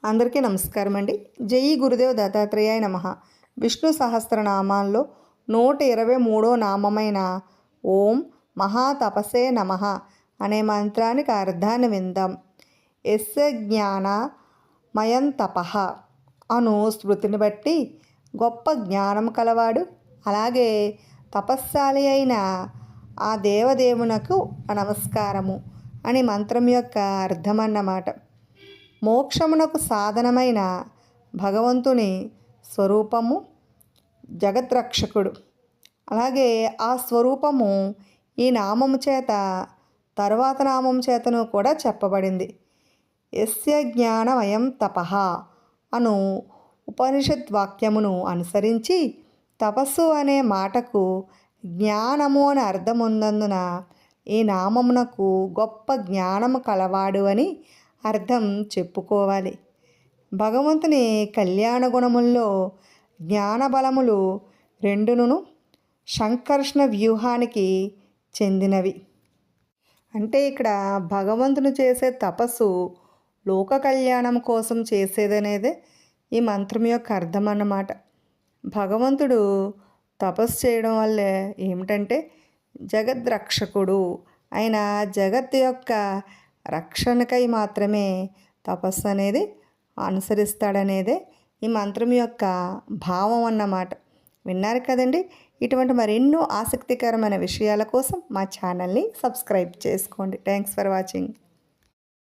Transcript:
అందరికీ నమస్కారం అండి. జై గురుదేవ్ దత్తాత్రేయాయ నమః. విష్ణు సహస్రనామాల్లో 123వ నామమైన ఓం మహాతపసే నమః అనే మంత్రానికి అర్థాన్ని విందాం. యస్య జ్ఞానమయం తపః అను స్మృతిని బట్టి గొప్ప జ్ఞానం కలవాడు, అలాగే తపస్శాలి అయిన ఆ దేవదేవునకు నమస్కారము అని మంత్రం యొక్క అర్థం అన్నమాట. మోక్షమునకు సాధనమైన భగవంతుని స్వరూపము జగద్రక్షకుడు. అలాగే ఆ స్వరూపము ఈ నామము చేత తరువాత నామం చేతను కూడా చెప్పబడింది. యస్య జ్ఞానమయం తపః అను ఉపనిషత్ వాక్యమును అనుసరించి తపస్సు అనే మాటకు జ్ఞానము అని అర్థం ఉన్నందున ఈ నామమునకు గొప్ప జ్ఞానము కలవాడు అని అర్థం చెప్పుకోవాలి. భగవంతుని కళ్యాణ గుణముల్లో జ్ఞానబలములు రెండును సంకర్షణ వ్యూహానికి చెందినవి. అంటే ఇక్కడ భగవంతుని చేసే తపస్సు లోక కళ్యాణం కోసం చేసేదనేదే ఈ మంత్రం యొక్క అర్థం అన్నమాట. భగవంతుడు తపస్సు చేయడం వల్ల ఏమిటంటే జగద్రక్షకుడు ఆయన జగత్ యొక్క రక్షణకై మాత్రమే తపస్సు అనేది అనుసరిస్తాడనేదే ఈ మంత్రం యొక్క భావం అన్నమాట. విన్నారు కదండి. ఇటువంటి మరెన్నో ఆసక్తికరమైన విషయాల కోసం మా ఛానల్ని సబ్స్క్రైబ్ చేసుకోండి. Thanks for watching.